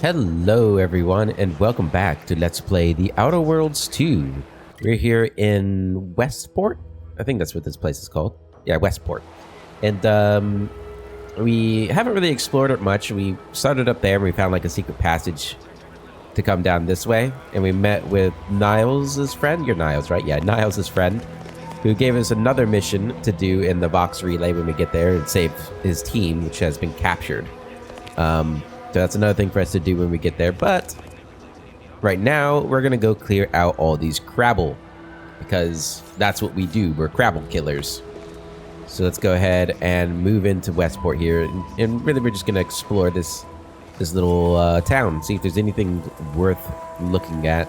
Hello everyone and welcome back to Let's Play The Outer Worlds 2. We're here in Westport. I think that's what this place is called. Yeah, Westport. And we haven't really explored it much. We started up there and we found like a secret passage to come down this way. And we met with Niles' friend. You're Niles, right? Yeah, Niles' friend, who gave us another mission to do in the box relay when we get there and save his team, which has been captured. So that's another thing for us to do when we get there. But right now, we're going to go clear out all these Crabble, because that's what we do. We're Crabble killers. So let's go ahead and move into Westport here. And really, we're just going to explore this little town. See if there's anything worth looking at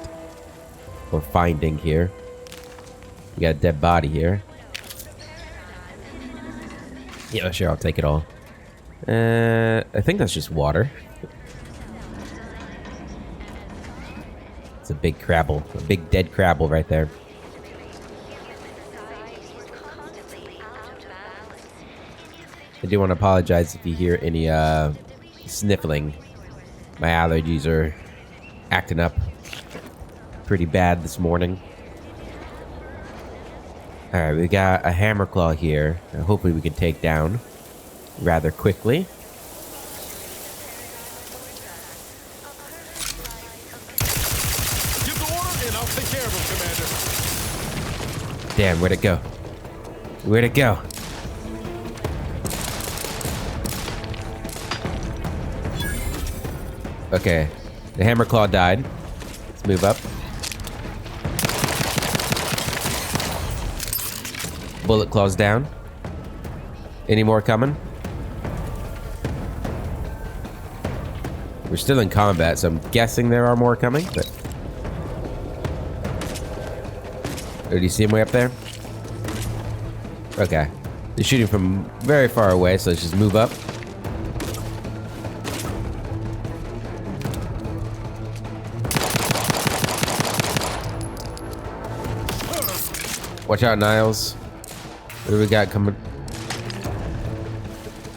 or finding here. We got a dead body here. Yeah, sure, I'll take it all. I think that's just water. It's a big Crabble. A big dead Crabble right there. I do want to apologize if you hear any sniffling. My allergies are acting up pretty bad this morning. Alright, we got a hammer claw here. Hopefully we can take down rather quickly. Give the order and I'll take care of him, Commander. Damn, where'd it go? Where'd it go? Okay, the hammer claw died. Let's move up. Bullet claws down. Any more coming? We're still in combat, so I'm guessing there are more coming, but... Oh, do you see him way up there? Okay. They're shooting from very far away, so let's just move up. Watch out, Niles. What do we got coming? I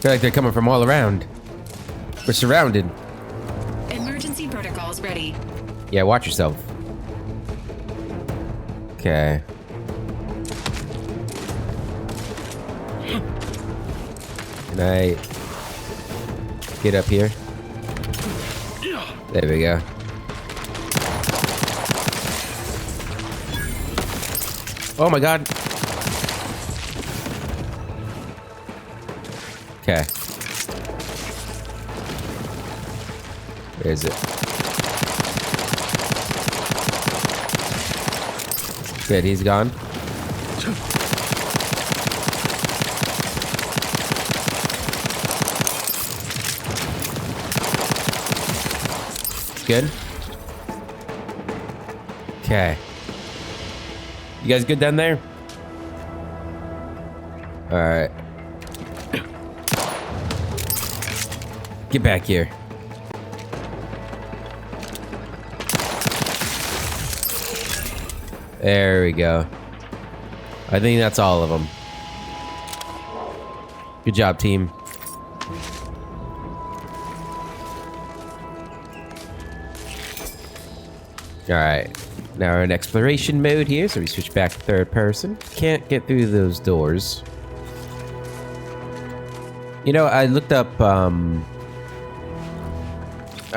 feel like they're coming from all around. We're surrounded. Emergency protocols ready. Yeah, watch yourself. Okay. Can I get up here? There we go. Oh my god. Okay. Where is it? Good, he's gone. Good. Okay. You guys good down there? Alright. Get back here. There we go. I think that's all of them. Good job, team. Alright. Now we're in exploration mode here, so we switch back to third person. Can't get through those doors. You know, I looked up, I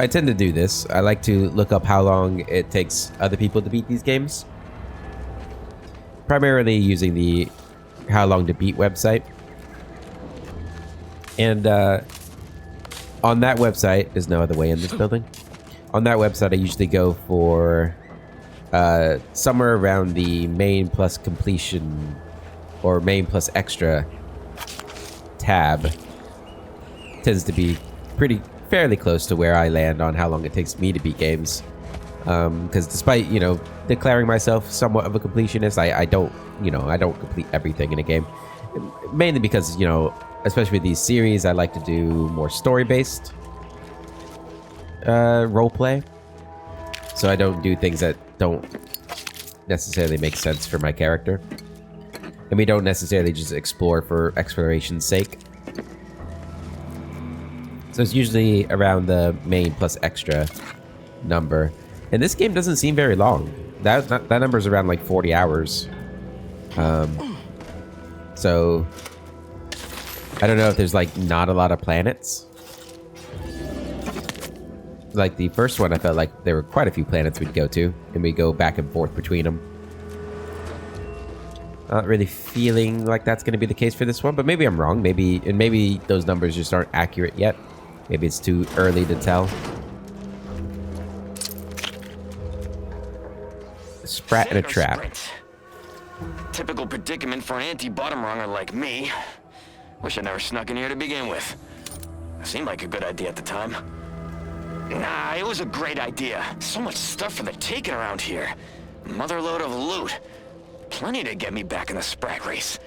tend to do this. I like to look up how long it takes other people to beat these games. Primarily using the How Long to Beat website. And on that website, there's no other way in this building. On that website, I usually go for somewhere around the main plus completion or main plus extra tab. Tends to be fairly close to where I land on how long it takes me to beat games. Because despite, you know, declaring myself somewhat of a completionist, I don't complete everything in a game. Mainly because, you know, especially with these series, I like to do more story-based roleplay. So I don't do things that don't necessarily make sense for my character. And we don't necessarily just explore for exploration's sake. So it's usually around the main plus extra number. And this game doesn't seem very long. That number's around like 40 hours. So I don't know if there's like not a lot of planets. Like the first one, I felt like there were quite a few planets we'd go to, and we go back and forth between them. Not really feeling like that's going to be the case for this one, but maybe I'm wrong. Maybe those numbers just aren't accurate yet. Maybe it's too early to tell. A sprat and a trap. Sprint. Typical predicament for an anti-bottom runger like me. Wish I never snuck in here to begin with. Seemed like a good idea at the time. Nah, it was a great idea. So much stuff for the taking around here. Motherload of loot. Plenty to get me back in the sprat race.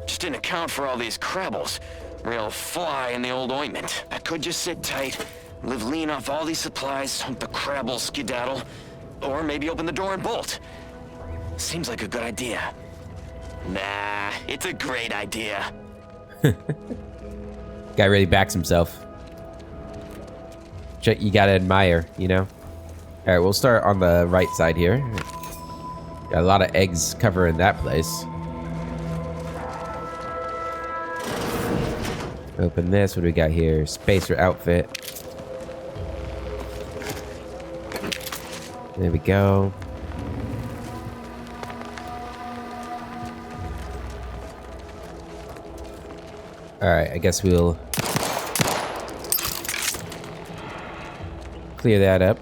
Just didn't account for all these crabbles. Real fly in the old ointment. I could just sit tight, live lean off all these supplies, hope the crabbles skedaddle, or maybe open the door and bolt. Seems like a good idea. Nah, it's a great idea. Guy really backs himself. You gotta admire, you know? Alright, we'll start on the right side here. Got a lot of eggs covering that place. Open this. What do we got here? Spacer outfit. There we go. Alright, I guess we'll clear that up.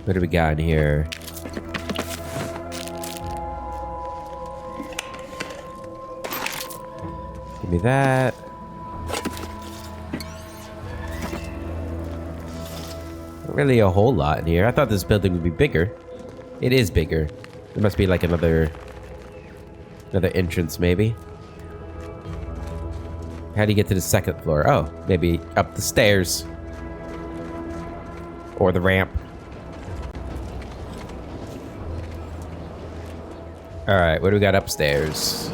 What do we got in here? Give me that. Not really a whole lot in here. I thought this building would be bigger. It is bigger. There must be like another entrance, maybe. How do you get to the second floor? Oh, maybe up the stairs. Or the ramp. Alright, what do we got upstairs?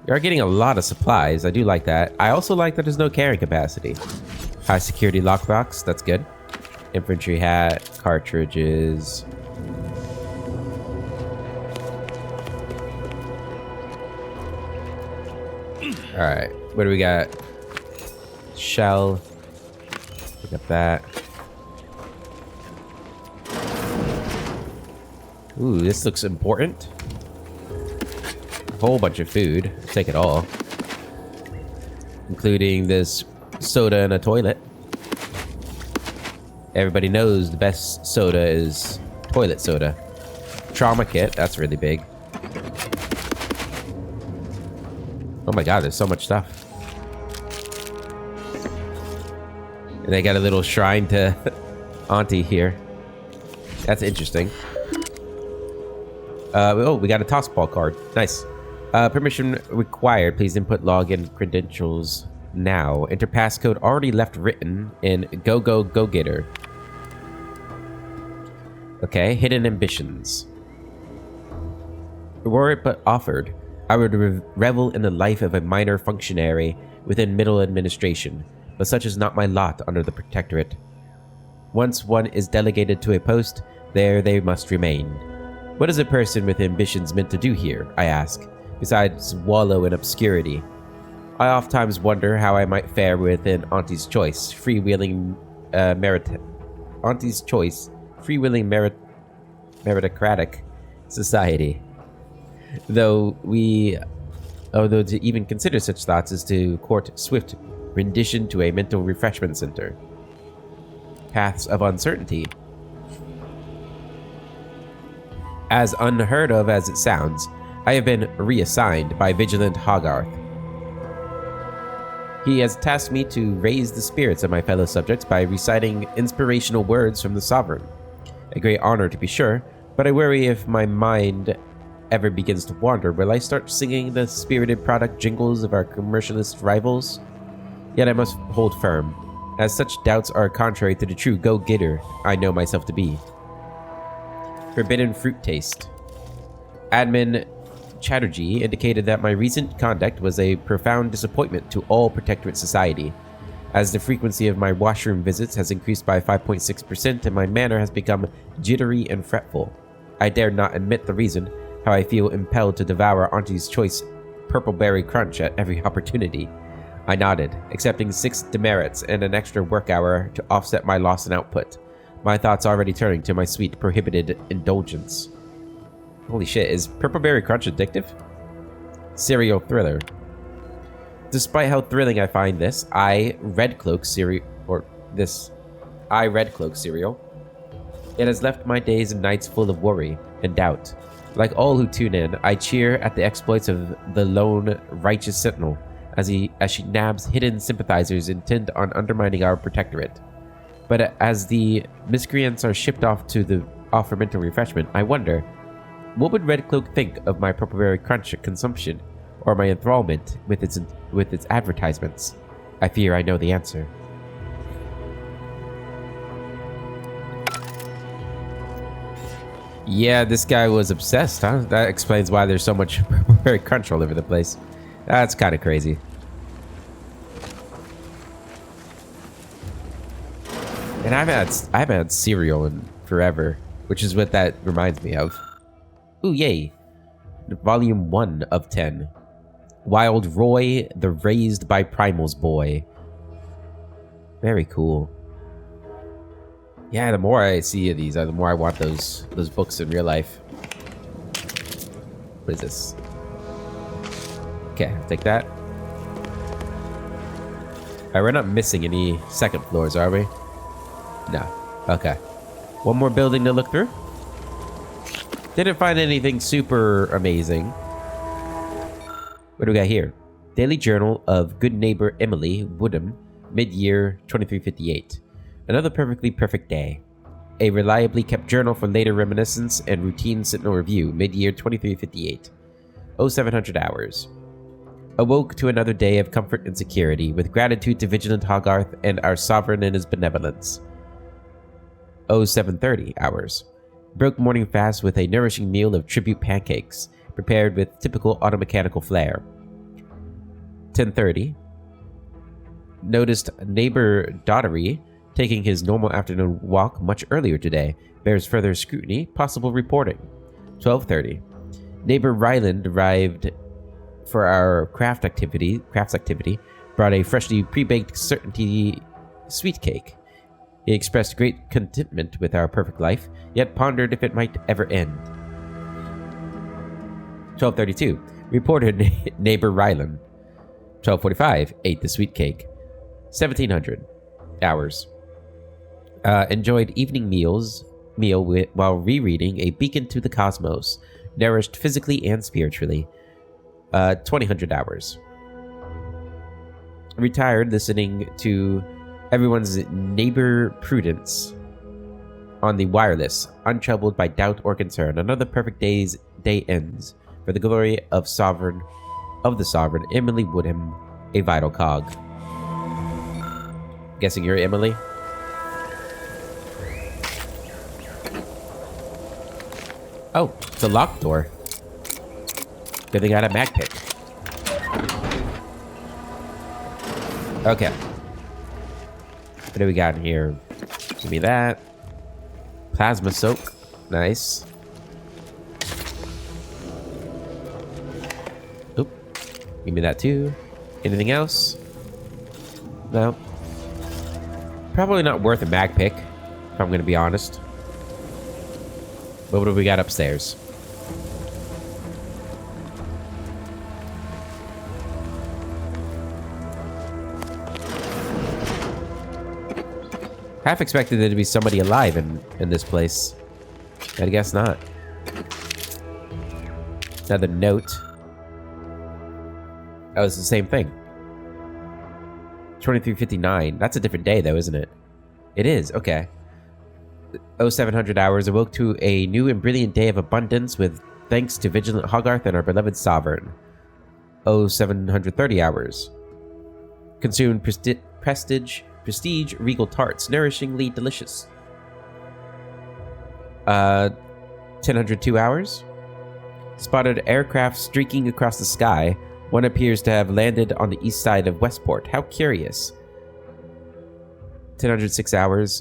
You are getting a lot of supplies. I do like that. I also like that there's no carrying capacity. High security lockbox. That's good. Infantry hat. Cartridges. Alright, what do we got? Shell. Pick up that. Ooh, this looks important. A whole bunch of food. Take it all. Including this soda and a toilet. Everybody knows the best soda is toilet soda. Trauma kit, that's really big. Oh my god, there's so much stuff. And they got a little shrine to Auntie here. That's interesting. Oh, we got a toss ball card. Nice. Permission required. Please input login credentials now. Enter passcode already left written in Go Getter. Okay, hidden ambitions. Were it but offered, I would revel in the life of a minor functionary within middle administration, but such is not my lot under the Protectorate. Once one is delegated to a post, there they must remain. What is a person with ambitions meant to do here, I ask, besides wallow in obscurity? I oftentimes wonder how I might fare within Auntie's Choice, freewheeling meritocratic society. Though to even consider such thoughts is to court swift rendition to a mental refreshment center. Paths of uncertainty. As unheard of as it sounds, I have been reassigned by Vigilant Hogarth. He has tasked me to raise the spirits of my fellow subjects by reciting inspirational words from the Sovereign. A great honor, to be sure, but I worry if my mind ever begins to wander, will I start singing the spirited product jingles of our commercialist rivals? Yet I must hold firm, as such doubts are contrary to the true go-getter I know myself to be. Forbidden fruit taste. Admin Chatterjee indicated that my recent conduct was a profound disappointment to all Protectorate society, as the frequency of my washroom visits has increased by 5.6% and my manner has become jittery and fretful. I dare not admit the reason, how I feel impelled to devour Auntie's choice purple berry crunch at every opportunity. I nodded, accepting 6 demerits and an extra work hour to offset my loss in output, my thoughts already turning to my sweet prohibited indulgence. Holy shit, is purple berry crunch addictive? Cereal thriller. Despite how thrilling I find this, Red Cloak cereal, it has left my days and nights full of worry and doubt. Like all who tune in, I cheer at the exploits of the lone righteous sentinel as she nabs hidden sympathizers intent on undermining our protectorate. But as the miscreants are shipped off for mental refreshment, I wonder, what would Red Cloak think of my purple berry crunch consumption, or my enthrallment with its advertisements? I fear I know the answer. Yeah, this guy was obsessed, huh? That explains why there's so much purple berry crunch all over the place. That's kind of crazy. And I haven't had cereal in forever, which is what that reminds me of. Ooh, yay. Volume 1 of 10. Wild Roy, the Raised by Primals Boy. Very cool. Yeah, the more I see of these, the more I want those books in real life. What is this? Okay, I'll take that. Alright, we're not missing any second floors, are we? No. Okay. One more building to look through. Didn't find anything super amazing. What do we got here? Daily Journal of Good Neighbor Emily Woodham, mid-year 2358. Another perfectly perfect day. A reliably kept journal for later reminiscence and routine sentinel review, mid-year 2358. 0700 hours. Awoke to another day of comfort and security, with gratitude to Vigilant Hogarth and our sovereign and his benevolence. 0730 hours. Broke morning fast with a nourishing meal of tribute pancakes, prepared with typical automechanical flair. 10:30. Noticed neighbor Daughtery taking his normal afternoon walk much earlier today. Bears further scrutiny, possible reporting. 12:30. Neighbor Ryland arrived for our crafts activity, brought a freshly pre-baked certainty sweet cake. He expressed great contentment with our perfect life, yet pondered if it might ever end. 12:32. Reported neighbor Ryland. 12:45. Ate the sweet cake. 1700 hours. Enjoyed evening meal while rereading A Beacon to the Cosmos, nourished physically and spiritually. 2000 hours. Retired listening to everyone's neighbor Prudence on the wireless, untroubled by doubt or concern. Another perfect day ends for the glory of the sovereign Emily Woodham, a vital cog. Guessing you're Emily? Oh, it's a locked door. Good thing I got a mag pick. Okay. What do we got in here? Give me that. Plasma soak. Nice. Oop. Give me that too. Anything else? No. Probably not worth a mag pick, if I'm going to be honest. But what do we got upstairs? Half expected there to be somebody alive in this place. I guess not. Another note. Oh, it's the same thing. 2359. That's a different day, though, isn't it? It is. Okay. 0700 hours. Awoke to a new and brilliant day of abundance with thanks to Vigilant Hogarth and our beloved sovereign. 0730 hours. Consumed Prestige Regal Tarts, nourishingly delicious. 1002 hours. Spotted aircraft streaking across the sky. One appears to have landed on the east side of Westport. How curious. 1006 hours.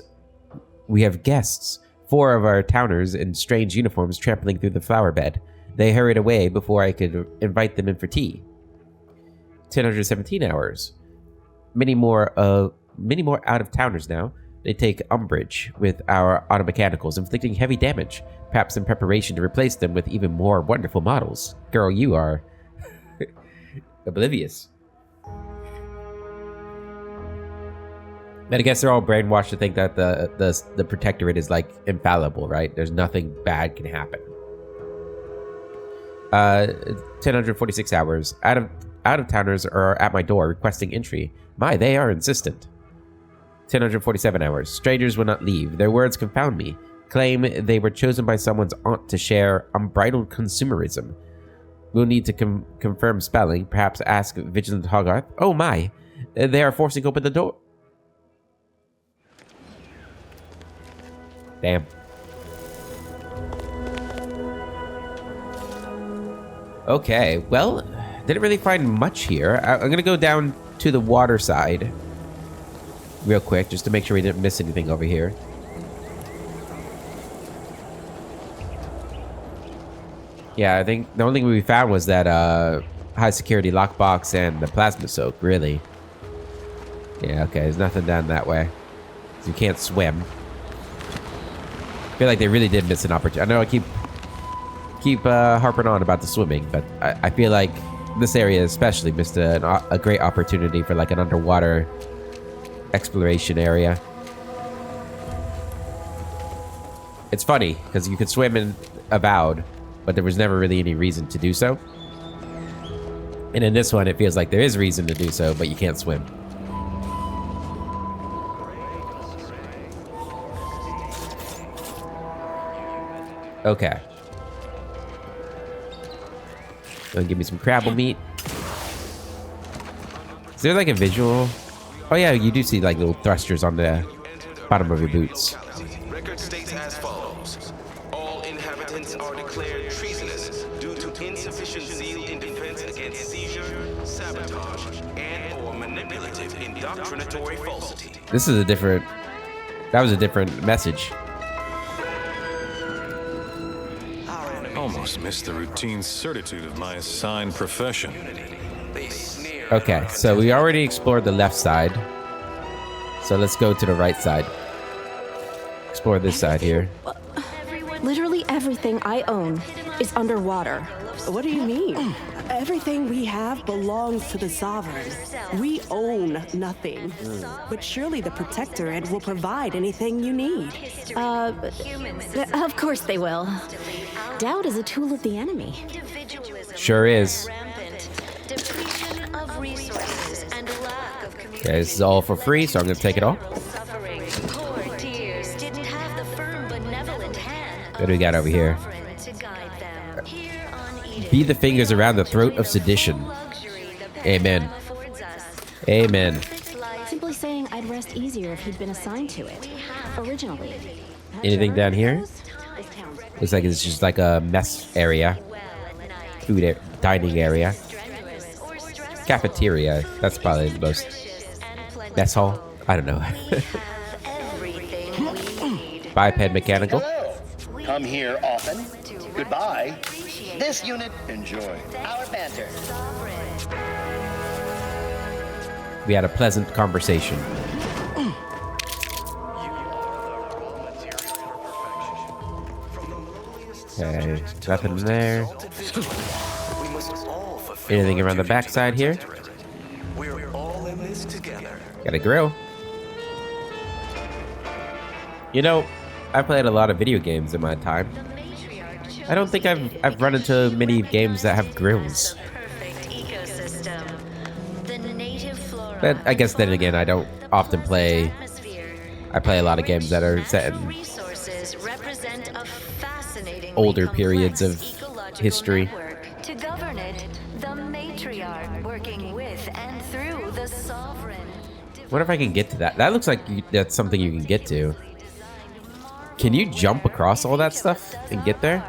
We have guests. 4 of our towners in strange uniforms trampling through the flower bed. They hurried away before I could invite them in for tea. 1017 hours. Many more out-of-towners now. They take umbrage with our automechanicals, inflicting heavy damage, perhaps in preparation to replace them with even more wonderful models. Girl, you are oblivious. But I guess they're all brainwashed to think that the protectorate is like infallible, right? There's nothing bad can happen. 1046 hours. Out-of-towners are at my door requesting entry. My, they are insistent. 1047 hours. Strangers will not leave. Their words confound me. Claim they were chosen by someone's aunt to share unbridled consumerism. We'll need to confirm spelling. Perhaps ask Vigilant Hogarth. Oh my! They are forcing open the door. Damn. Okay, well, didn't really find much here. I'm gonna go down to the water side real quick, just to make sure we didn't miss anything over here. Yeah, I think the only thing we found was that high security lockbox and the plasma soak, really. Yeah, okay, there's nothing down that way. You can't swim. I feel like they really did miss an opportunity. I know I keep harping on about the swimming, but I feel like this area especially missed a great opportunity for like an underwater exploration area. It's funny because you could swim in Avowed, but there was never really any reason to do so. And in this one, it feels like there is reason to do so, but you can't swim. Okay. Gonna give me some crabble meat. Is there like a visual? Oh yeah, you do see like little thrusters on the bottom of your boots. Record states as follows. All inhabitants are declared treasonous due to insufficient zeal in defense against seizure, sabotage, and or manipulative indoctrinatory falsity. This is a different... That was a different message. Almost missed the routine certitude of my assigned profession. Okay, so we already explored the left side. So let's go to the right side. Explore this side here. Literally everything I own is underwater. What do you mean? Everything we have belongs to the Sovereign. We own nothing. But surely the Protectorate will provide anything you need. Of course they will. Doubt is a tool of the enemy. Sure is. Okay, this is all for free, so I'm gonna take it all. What do we got over here? Be the fingers around the throat of sedition. Amen. Amen. Simply saying I'd rest easier if he'd been assigned to it. Originally. Anything down here? Looks like it's just like a mess area. Dining area. Cafeteria. That's probably the most... Mess hall? I don't know. Biped mechanical. Hello. Come here often. Goodbye. This unit, enjoy our banter. We had a pleasant conversation. Okay, nothing there. Anything around the backside here? We're all in this together. Got a grill. You know, I've played a lot of video games in my time. I don't think I've run into many games that have grills. But I guess then again, I don't often play. I play a lot of games that are set in older periods of history. To govern it, the matriarch working with and through the sovereign. Wonder if I can get to that. That looks like that's something you can get to. Can you jump across all that stuff and get there?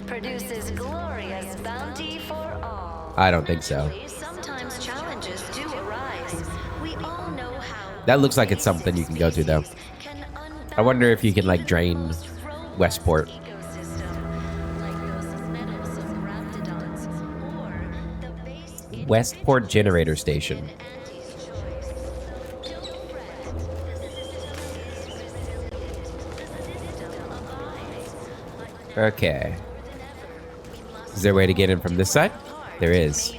produces glorious bounty for all. I don't think so. Sometimes challenges do arise. We all know how. That looks like it's something you can go to, though. I wonder if you can, like, drain Westport. Westport Generator Station. Okay. Is there a way to get in from this side? There is.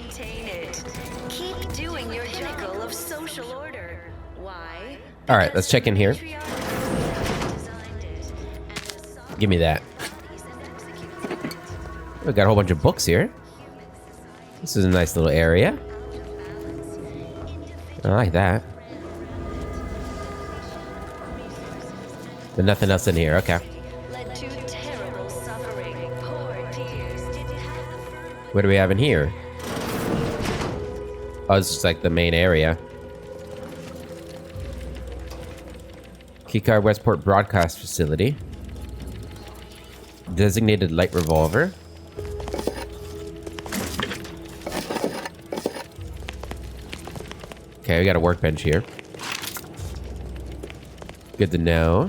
Keep doing your pinnacle of social order. Why? All right, let's check in here. Give me that. We got a whole bunch of books here. This is a nice little area. I like that. But nothing else in here. Okay. What do we have in here? Oh, this is like the main area. Keycard Westport Broadcast Facility. Designated light revolver. Okay, we got a workbench here. Good to know.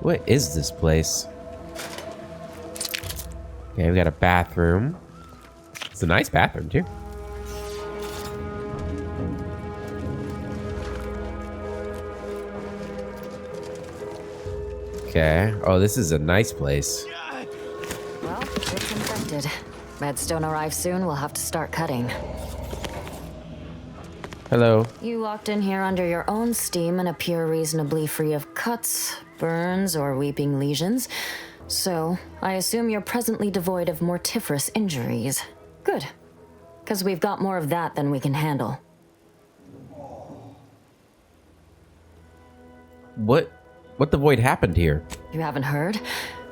What is this place? Okay, we got a bathroom. It's a nice bathroom, too. Okay. Oh, this is a nice place. Well, it's infected. Medstone arrives soon. We'll have to start cutting. Hello. You walked in here under your own steam and appear reasonably free of cuts, burns, or weeping lesions. So, I assume you're presently devoid of mortiferous injuries. Good. Because we've got more of that than we can handle. What the void happened here? You haven't heard?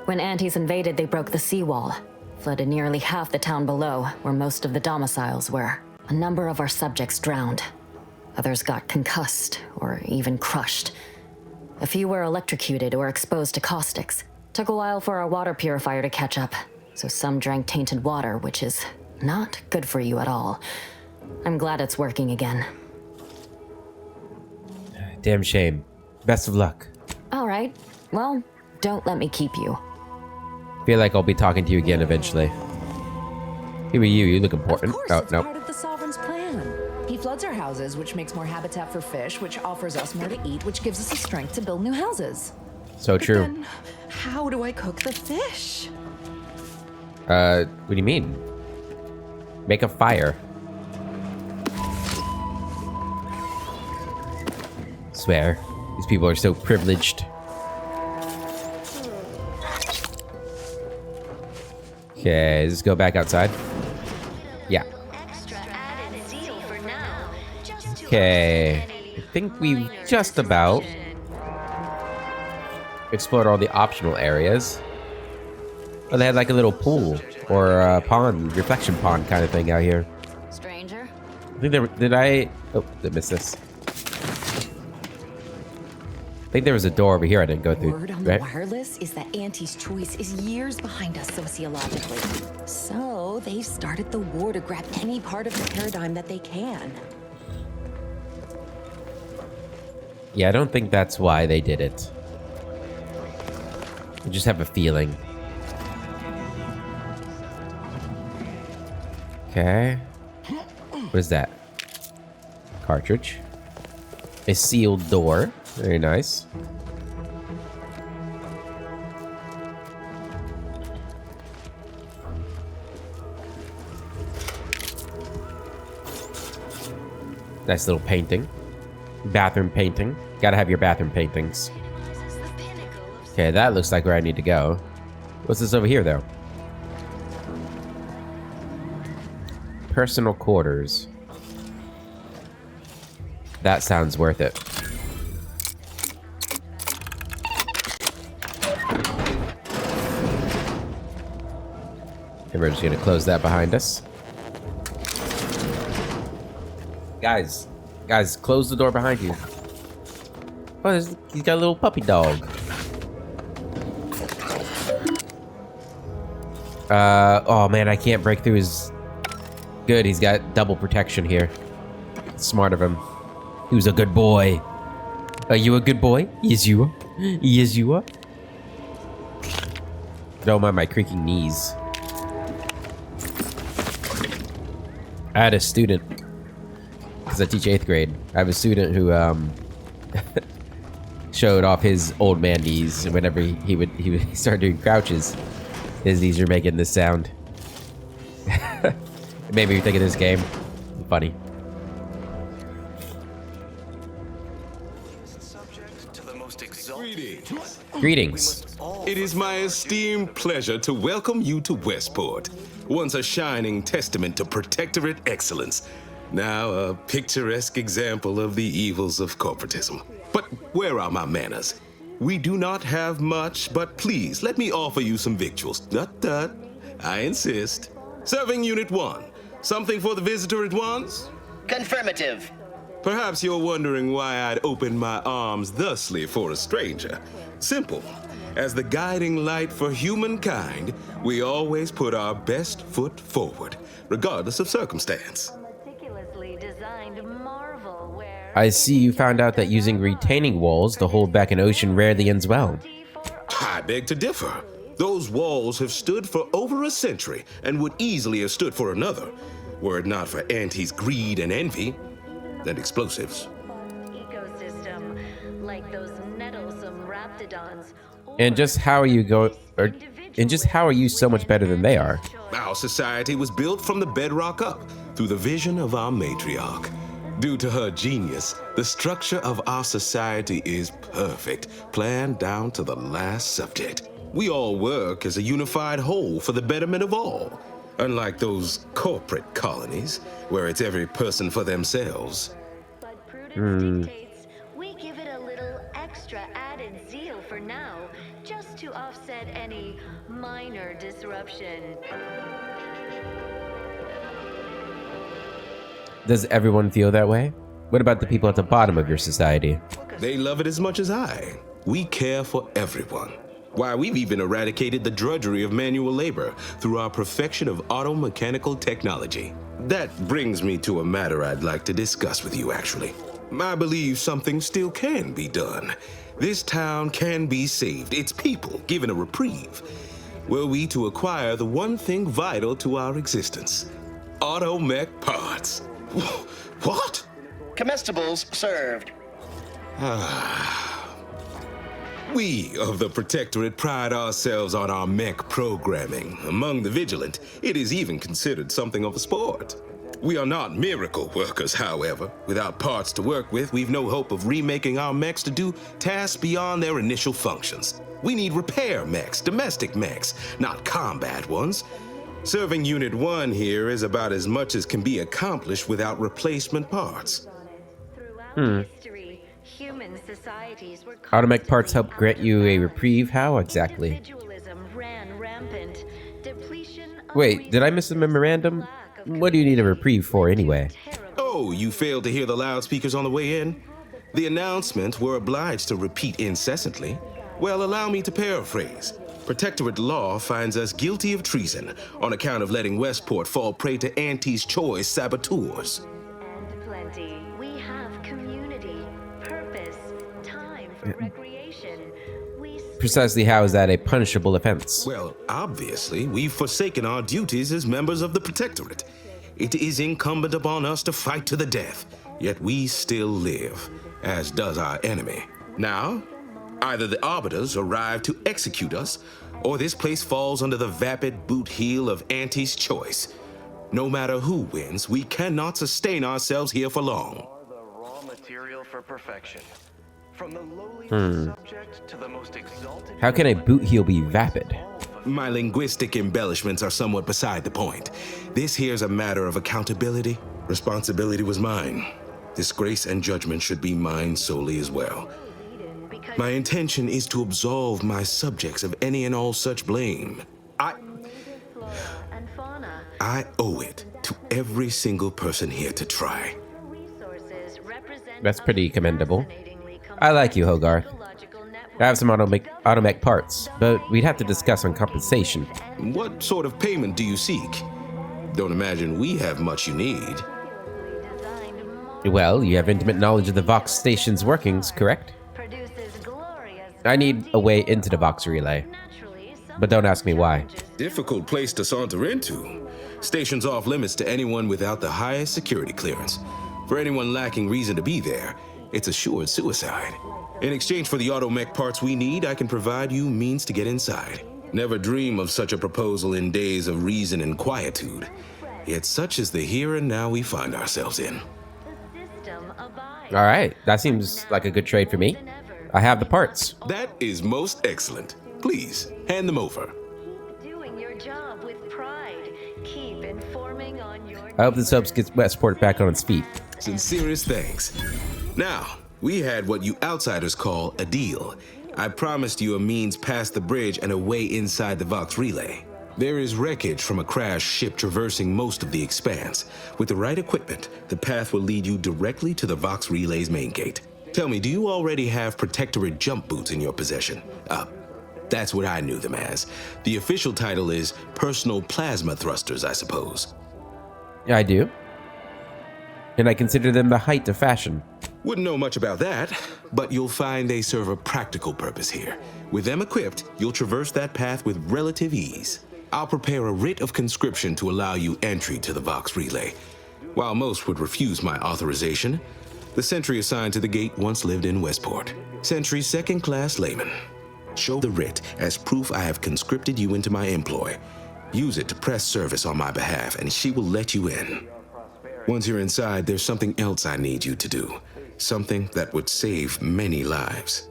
When Antes invaded, they broke the seawall. Flooded nearly half the town below, where most of the domiciles were. A number of our subjects drowned. Others got concussed, or even crushed. A few were electrocuted or exposed to caustics. Took a while for our water purifier to catch up, so some drank tainted water, which is not good for you at all. I'm glad it's working again. Damn shame. Best of luck. All right. Well, don't let me keep you. Feel like I'll be talking to you again eventually. Who are you? You look important. Of course, Oh, it's no. part of the Sovereign's plan. He floods our houses, which makes more habitat for fish, which offers us more to eat, which gives us the strength to build new houses. So true. Then, how do I cook the fish? What do you mean? Make a fire. Swear. These people are so privileged. Okay, let's go back outside. Yeah. Okay. I think we've just about explored all the optional areas. Oh, they had like a little pool or a pond, reflection pond kind of thing out here. Stranger? I think oh, did I miss this? I think there was a door over here I didn't go through. Word on the wireless is that Auntie's choice is years behind us sociologically. So they've started the war to grab any part of the paradigm that they can. Yeah, I don't think that's why they did it. I just have a feeling. Okay. What is that? Cartridge. A sealed door. Very nice. Nice little painting. Bathroom painting. Gotta have your bathroom paintings. Okay, that looks like where I need to go. What's this over here, though? Personal quarters. That sounds worth it. And we're just gonna close that behind us. Guys, close the door behind you. Oh, he's got a little puppy dog. Oh man, I can't break through his... Good, he's got double protection here. Smart of him. Who's a good boy? Are you a good boy? Yes, you are. Yes, you are. Don't mind my creaking knees. I had a student, because I teach 8th grade. I have a student who showed off his old man knees, and whenever he would start doing crouches, his knees are making this sound. It made me think of this game. Funny. Greetings. It is my esteemed pleasure to welcome you to Westport, once a shining testament to Protectorate excellence, now a picturesque example of the evils of corporatism. But where are my manners? We do not have much, but please let me offer you some victuals. Tut. I insist. Serving Unit 1. Something for the visitor at once? Confirmative. Perhaps you're wondering why I'd open my arms thusly for a stranger. Simple. As the guiding light for humankind, we always put our best foot forward, regardless of circumstance. Meticulously designed marvel where I see you found out that using retaining walls to hold back an ocean rarely ends well. I beg to differ. Those walls have stood for over a century and would easily have stood for another, were it not for Auntie's greed and envy and explosives. ecosystem, like those nettlesome raptidons. And just how are you so much better than they are? Our society was built from the bedrock up through the vision of our matriarch. Due to her genius, the structure of our society is perfect, planned down to the last subject. We all work as a unified whole for the betterment of all, unlike those corporate colonies where it's every person for themselves. But prudence dictates we give it a little extra added zeal for now, just to offset any minor disruption. Does everyone feel that way? What about the people at the bottom of your society? They love it as much as I. We care for everyone. Why, we've even eradicated the drudgery of manual labor through our perfection of auto-mechanical technology. That brings me to a matter I'd like to discuss with you, actually. I believe something still can be done. This town can be saved, its people given a reprieve. Were we to acquire the one thing vital to our existence, auto-mech parts. What? Comestibles served. We of the Protectorate pride ourselves on our mech programming. Among the vigilant, it is even considered something of a sport. We are not miracle workers, however. Without parts to work with, we've no hope of remaking our mechs to do tasks beyond their initial functions. We need repair mechs, domestic mechs, not combat ones. Serving Unit 1 here is about as much as can be accomplished without replacement parts. Throughout history, human societies were Automech parts help grant you a reprieve? How exactly? individualism ran rampant. Depletion Wait, did I miss a memorandum? What do you need a reprieve for anyway? Oh, you failed to hear the loudspeakers on the way in? The announcement we're obliged to repeat incessantly. Well, allow me to paraphrase. Protectorate law finds us guilty of treason on account of letting Westport fall prey to Auntie's choice saboteurs. and plenty. We have community, purpose, time for recreation. We Precisely how is that a punishable offense? Well, obviously, we've forsaken our duties as members of the Protectorate. It is incumbent upon us to fight to the death, yet we still live, as does our enemy. Now, either the Arbiters arrive to execute us, or this place falls under the vapid boot heel of Auntie's choice. No matter who wins, we cannot sustain ourselves here for long. The raw material for perfection. From the lowly subject to the most exalted. How can a boot heel be vapid? My linguistic embellishments are somewhat beside the point. This here's a matter of accountability. Responsibility was mine. Disgrace and judgment should be mine solely as well. My intention is to absolve my subjects of any and all such blame. I owe it to every single person here to try. That's pretty commendable. I like you, Hogarth. I have some automech parts, but we'd have to discuss on compensation. What sort of payment do you seek? Don't imagine we have much you need. Well, you have intimate knowledge of the Vox station's workings, correct? I need a way into the Vox relay, but don't ask me why. Difficult place to saunter into. Station's off limits to anyone without the highest security clearance. For anyone lacking reason to be there, it's assured suicide. In exchange for the automech parts we need, I can provide you means to get inside. Never dream of such a proposal in days of reason and quietude. Yet such is the here and now we find ourselves in. All right, that seems like a good trade for me. I have the parts. That is most excellent. Please, hand them over. Doing your job with pride. Keep informing on your... I hope this helps get Westport back on its feet. Sincerest thanks. Now, we had what you outsiders call a deal. I promised you a means past the bridge and a way inside the Vox relay. There is wreckage from a crashed ship traversing most of the expanse. With the right equipment, the path will lead you directly to the Vox relay's main gate. Tell me, do you already have Protectorate jump boots in your possession? That's what I knew them as. The official title is Personal Plasma Thrusters, I suppose. Yeah, I do. And I consider them the height of fashion. Wouldn't know much about that, but you'll find they serve a practical purpose here. With them equipped, you'll traverse that path with relative ease. I'll prepare a writ of conscription to allow you entry to the Vox relay. While most would refuse my authorization, the sentry assigned to the gate once lived in Westport. Sentry second-class layman. Show the writ as proof I have conscripted you into my employ. Use it to press service on my behalf, and she will let you in. Once you're inside, there's something else I need you to do. Something that would save many lives.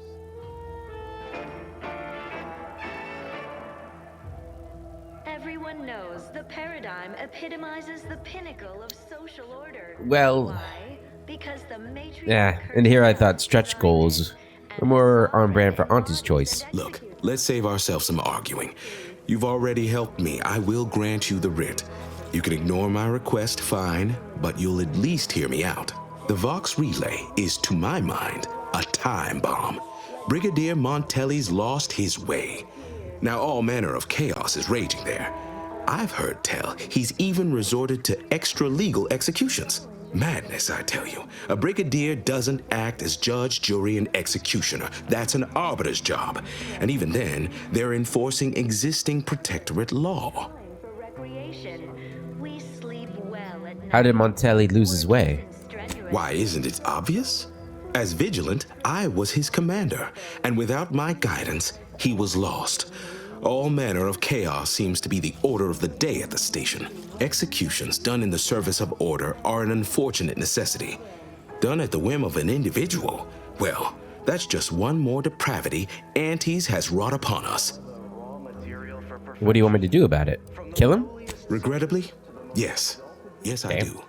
Everyone knows the paradigm epitomizes the pinnacle of social order. Well, Why? Because the matriarch... yeah, and here I thought stretch goals were more on brand for Auntie's choice. Look, let's save ourselves some arguing. You've already helped me. I will grant you the writ. You can ignore my request, fine, but you'll at least hear me out. The Vox relay is, to my mind, a time bomb. Brigadier Montelli's lost his way. Now all manner of chaos is raging there. I've heard tell he's even resorted to extra-legal executions. Madness, I tell you. A brigadier doesn't act as judge, jury, and executioner. That's an arbiter's job. And even then, they're enforcing existing protectorate law. How did Montelli lose his way? Why, isn't it obvious? As vigilant, I was his commander, and without my guidance, he was lost. All manner of chaos seems to be the order of the day at the station. Executions done in the service of order are an unfortunate necessity. Done at the whim of an individual, well, that's just one more depravity Antes has wrought upon us. What do you want me to do about it? Kill him? Regrettably, yes. Yes, I do.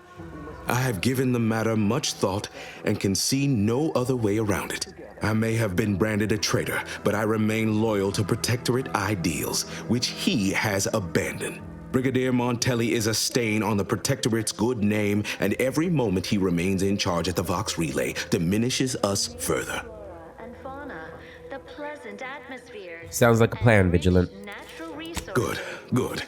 I have given the matter much thought and can see no other way around it. I may have been branded a traitor, but I remain loyal to Protectorate ideals, which he has abandoned. Brigadier Montelli is a stain on the Protectorate's good name, and every moment he remains in charge at the Vox relay diminishes us further. Sounds like a plan, Vigilant. Good, good.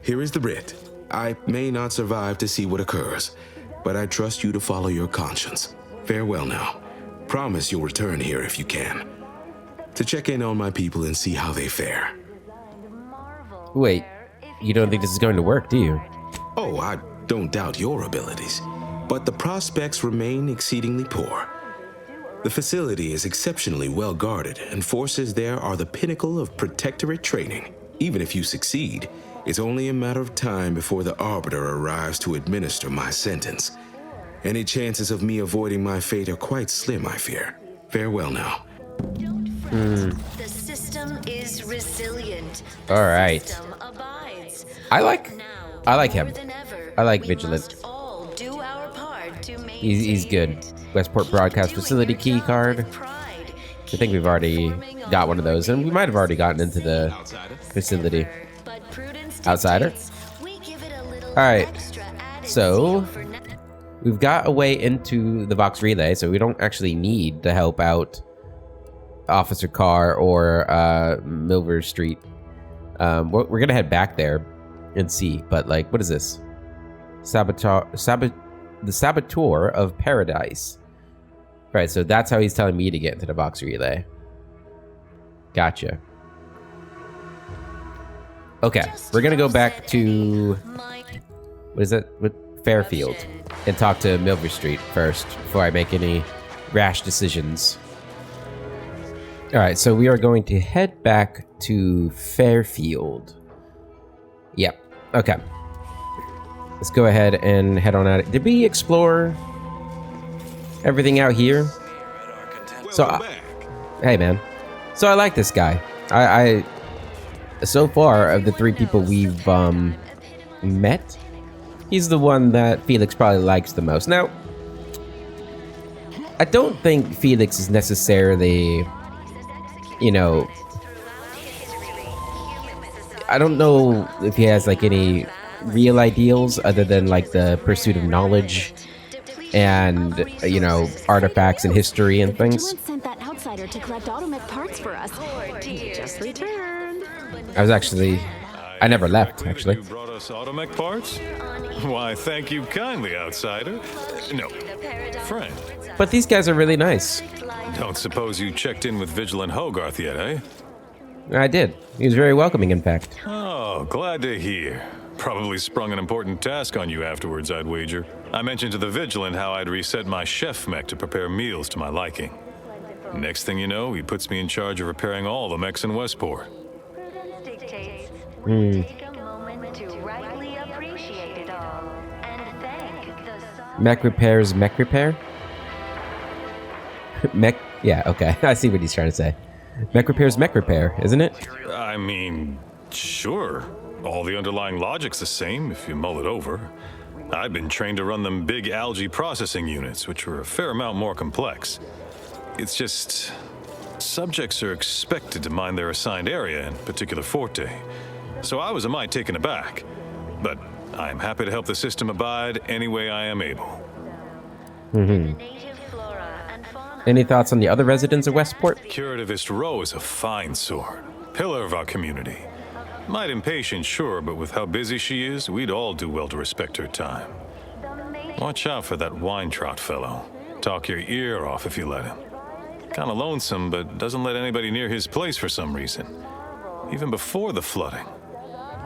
Here is the writ. I may not survive to see what occurs, but I trust you to follow your conscience. Farewell now. Promise you'll return here if you can, to check in on my people and see how they fare. Wait, you don't think this is going to work, do you? Oh, I don't doubt your abilities, but the prospects remain exceedingly poor. The facility is exceptionally well guarded, and forces there are the pinnacle of Protectorate training. Even if you succeed, it's only a matter of time before the Arbiter arrives to administer my sentence. Any chances of me avoiding my fate are quite slim, I fear. Farewell now. The system is resilient. All right. I like him. I like Vigilant. He's good. Westport Broadcast Facility key card. I think we've already got one of those, and we might have already gotten into the facility. Outsider? All right. So we've got a way into the Vox relay, so we don't actually need to help out Officer Carr or Milver Street. We're gonna head back there and see. But like, what is this? The Saboteur of Paradise. Right, so that's how he's telling me to get into the box relay. Gotcha. Okay, we're gonna go back to what is it? Fairfield, and talk to Milver Street first before I make any rash decisions. All right, so we are going to head back to Fairfield. Yep. Okay. Let's go ahead and head on out. Did we explore everything out here? Hey man. So I like this guy. I so far of the 3 people we've met, he's the one that Felix probably likes the most. Now, I don't think Felix is necessarily, you know, I don't know if he has like any real ideals other than like the pursuit of knowledge and, you know, artifacts and history and things. You sent that outsider to collect automech parts for us. He just returned. I never left, actually. You brought us automech parts? Why, thank you kindly, outsider. No, friend. But these guys are really nice. Don't suppose you checked in with Vigilant Hogarth yet, eh? I did. He was very welcoming, in fact. Oh, glad to hear. Probably sprung an important task on you afterwards, I'd wager. I mentioned to the Vigilant how I'd reset my chef mech to prepare meals to my liking. Next thing you know, he puts me in charge of repairing all the mechs in Westport. Mech repairs mech repair? Mech? Yeah, okay. I see what he's trying to say. Mech repairs mech repair, isn't it? I mean, sure. All the underlying logic's the same if you mull it over. I've been trained to run them big algae processing units, which are a fair amount more complex. It's just, subjects are expected to mind their assigned area and particular forte. So I was a mite taken aback, but I'm happy to help the system abide any way I am able. Any thoughts on the other residents of Westport? Curativist Row is a fine sort, pillar of our community. Might impatient, sure, but with how busy she is, we'd all do well to respect her time. Watch out for that Weintraut fellow. Talk your ear off if you let him. Kinda lonesome, but doesn't let anybody near his place for some reason. Even before the flooding.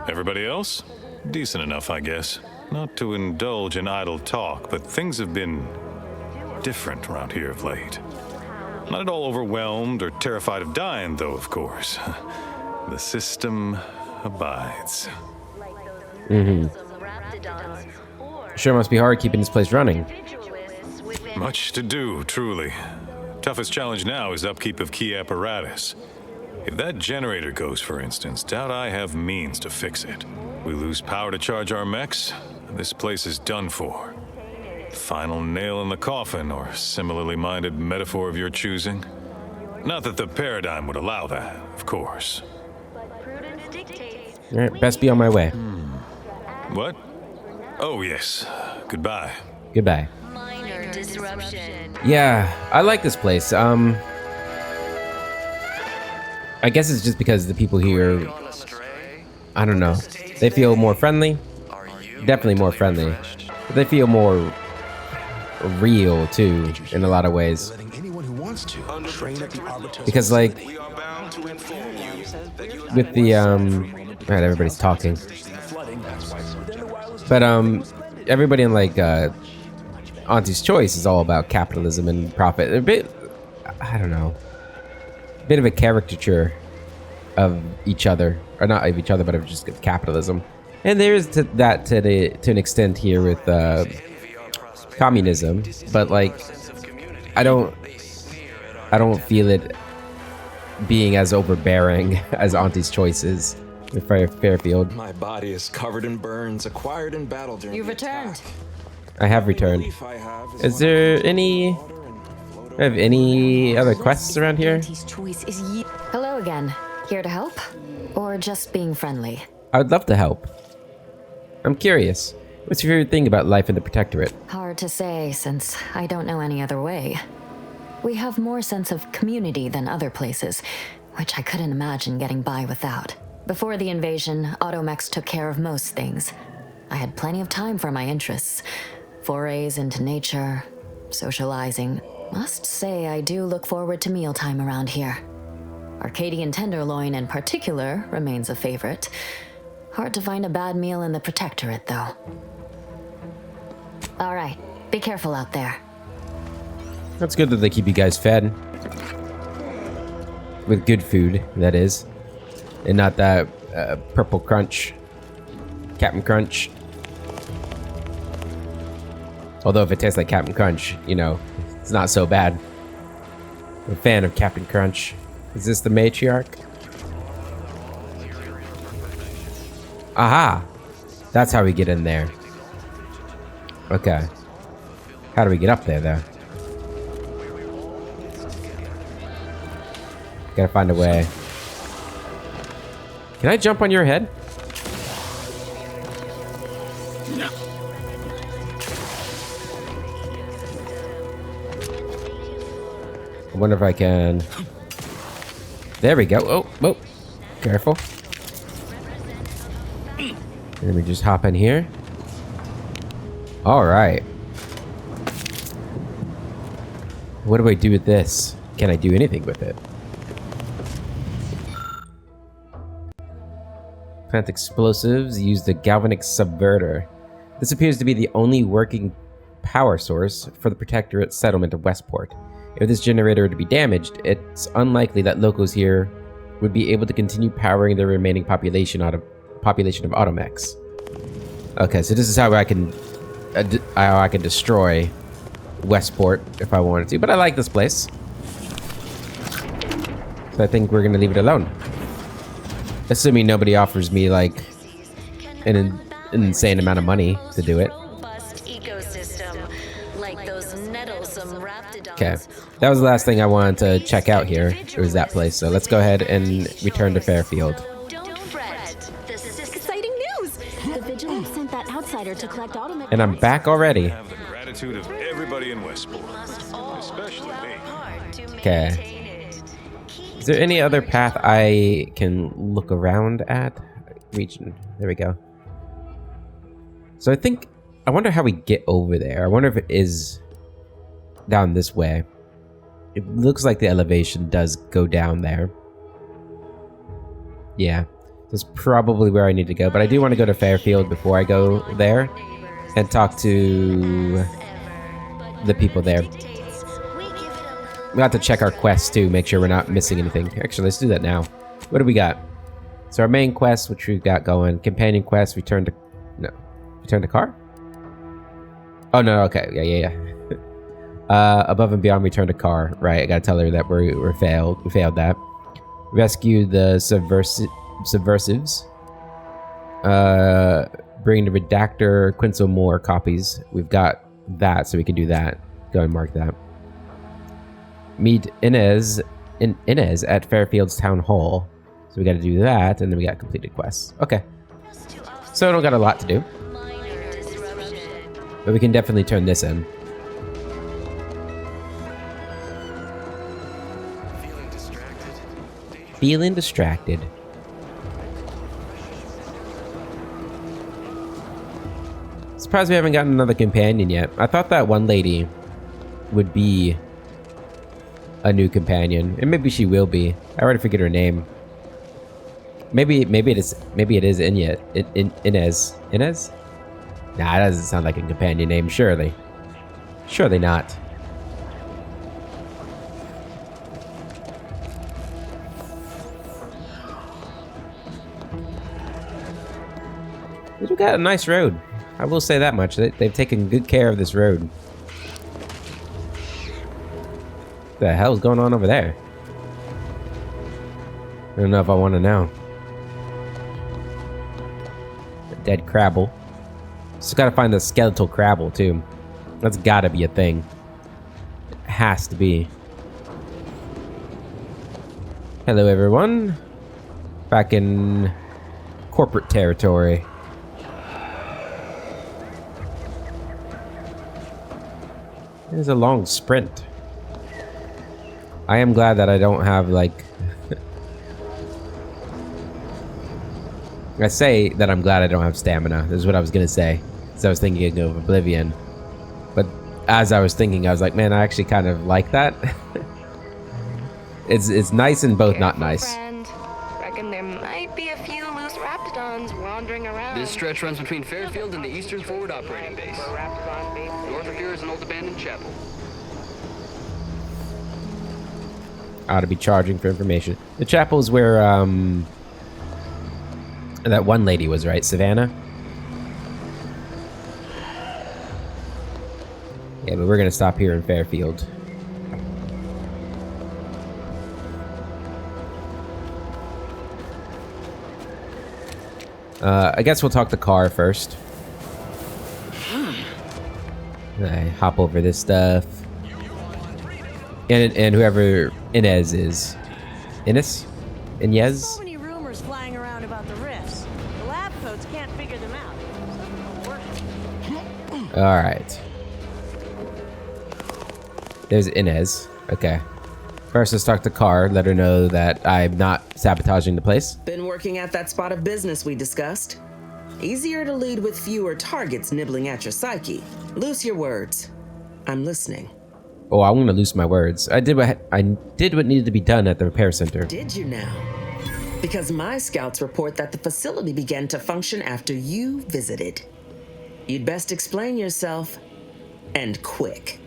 Everybody else? Decent enough, I guess. Not to indulge in idle talk, but things have been different around here of late. Not at all overwhelmed or terrified of dying, though, of course. The system abides. Sure must be hard keeping this place running. Much to do, truly. Toughest challenge now is upkeep of key apparatus. If that generator goes, for instance, doubt I have means to fix it. We lose power to charge our mechs, this place is done for. Final nail in the coffin, or similarly minded metaphor of your choosing. Not that the paradigm would allow that, of course. Alright, best be on my way. What? Oh, yes. Goodbye. Goodbye. Minor disruption. Yeah, I like this place. I guess it's just because the people here, I don't know, they feel more friendly. Definitely more friendly. But they feel more real, too, in a lot of ways. Because, like, with the, right, everybody's talking. But, everybody in, like, Auntie's Choice is all about capitalism and profit. A bit, I don't know, a bit of a caricature of each other, or not of each other, but of just capitalism. And there is to an extent here with communism, but like I don't feel it being as overbearing as Auntie's Choice is with Fairfield. My body is covered in burns acquired in battle during You've returned. I have returned. Is there any other quests around here? Hello again. Here to help? Or just being friendly? I would love to help. I'm curious. What's your favorite thing about life in the Protectorate? Hard to say, since I don't know any other way. We have more sense of community than other places, which I couldn't imagine getting by without. Before the invasion, Automex took care of most things. I had plenty of time for my interests. Forays into nature, socializing. Must say I do look forward to mealtime around here. Arcadian tenderloin in particular remains a favorite. Hard to find a bad meal in the Protectorate, though. All right, be careful out there. That's good that they keep you guys fed. With good food, that is. And not that purple crunch. Captain Crunch. Although if it tastes like Captain Crunch, you know, it's not so bad. I'm a fan of Captain Crunch. Is this the matriarch? Aha! That's how we get in there. Okay. How do we get up there, though? Gotta find a way. Can I jump on your head? I wonder if I can... There we go. Oh, whoa. Careful. Let me just hop in here. Alright. What do I do with this? Can I do anything with it? Plant explosives. Use the galvanic subverter. This appears to be the only working power source for the Protectorate settlement of Westport. If this generator were to be damaged, it's unlikely that locals here would be able to continue powering the remaining population of Automex. Okay, so this is how I can destroy Westport if I wanted to, but I like this place, so I think we're gonna leave it alone. Assuming nobody offers me like an insane amount of money to do it. Okay, that was the last thing I wanted to check out here. It was that place, so let's go ahead and return to Fairfield. Exciting news! The Vigilance sent that outsider to collect Automex. And I'm back already. Have the gratitude of everybody in Westport, especially me. Okay. Is there any other path I can look around at? Region. There we go. So I wonder how we get over there. I wonder if it is down this way. It looks like the elevation does go down there. Yeah. That's probably where I need to go. But I do want to go to Fairfield before I go there. And talk to the people there. We have to check our quests too, make sure we're not missing anything. Actually, let's do that now. What do we got? So our main quest, which we've got going. Companion quest, return to car? Oh, no, okay. Yeah. Above and beyond, return to car. Right, I gotta tell her that we failed. We failed that. Rescue the subversives. Bring the redactor Quinzel Moore copies. We've got that, so we can do that. Go and mark that. Meet Inez at Fairfield's Town Hall. So we got to do that, and then we got completed quests. Okay. So I don't got a lot to do. But we can definitely turn this in. Feeling distracted. Surprised we haven't gotten another companion yet. I thought that one lady would be a new companion, and maybe she will be. I already forget her name. Maybe it is Inez. Inez? Nah, that doesn't sound like a companion name. Surely not. We've got a nice road. I will say that much. They've taken good care of this road. What the hell is going on over there? I don't know if I want to know. A dead Crabble. Just gotta find the skeletal Crabble, too. That's gotta be a thing. It has to be. Hello, everyone. Back in corporate territory. There's a long sprint. I am glad that I don't have, like... I say that I'm glad I don't have stamina. This is what I was gonna say. So I was thinking of Oblivion. But as I was thinking, I was like, man, I actually kind of like that. It's nice and both not nice. Friend. Reckon there might be a few loose raptidons wandering around. This stretch runs between Fairfield and the Eastern Forward Operating Base. North of here is an old abandoned chapel. Ought to be charging for information. The chapel is where that one lady was, right? Savannah? Yeah, but we're gonna stop here in Fairfield. I guess we'll talk the car first. I hop over this stuff. And whoever Inez is. Inez? Inez? So many rumors flying around about the rifts. The lab coats can't figure them out. Alright. There's Inez. Okay. First, let's talk to Car. Let her know that I'm not sabotaging the place. Been working at that spot of business we discussed. Easier to lead with fewer targets nibbling at your psyche. Loose your words. I'm listening. Oh, I'm gonna loose my words. I did what needed to be done at the repair center. Did you now? Because my scouts report that the facility began to function after you visited. You'd best explain yourself, and quick.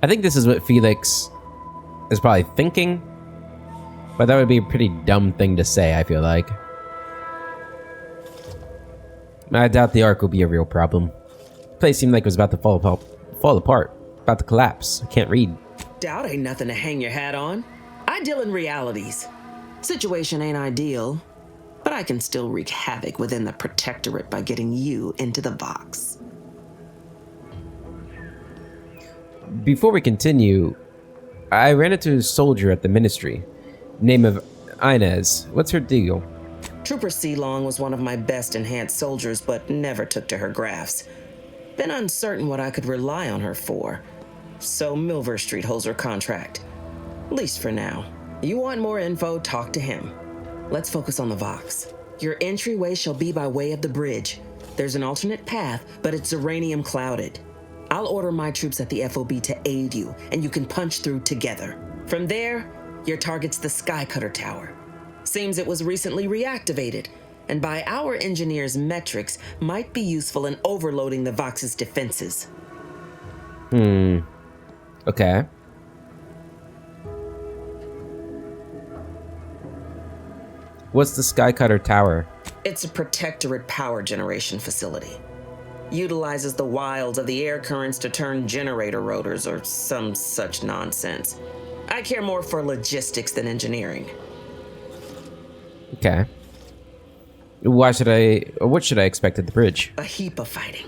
I think this is what Felix is probably thinking, but that would be a pretty dumb thing to say, I feel like. I doubt the Ark will be a real problem. The place seemed like it was about to fall apart, about to collapse. I can't read. Doubt ain't nothing to hang your hat on. I deal in realities. Situation ain't ideal, but I can still wreak havoc within the Protectorate by getting you into the Vox. Before we continue, I ran into a soldier at the Ministry. Name of Inez. What's her deal? Trooper Sealong was one of my best enhanced soldiers, but never took to her grafts. Been uncertain what I could rely on her for. So Milver Street holds her contract. At least for now. You want more info, talk to him. Let's focus on the Vox. Your entryway shall be by way of the bridge. There's an alternate path, but it's uranium clouded. I'll order my troops at the FOB to aid you, and you can punch through together. From there, your target's the Skycutter Tower. Seems it was recently reactivated, and by our engineers' metrics, might be useful in overloading the Vox's defenses. Okay. What's the Skycutter Tower? It's a Protectorate power generation facility. Utilizes the wilds of the air currents to turn generator rotors or some such nonsense. I care more for logistics than engineering. Okay. What should I expect at the bridge? A heap of fighting.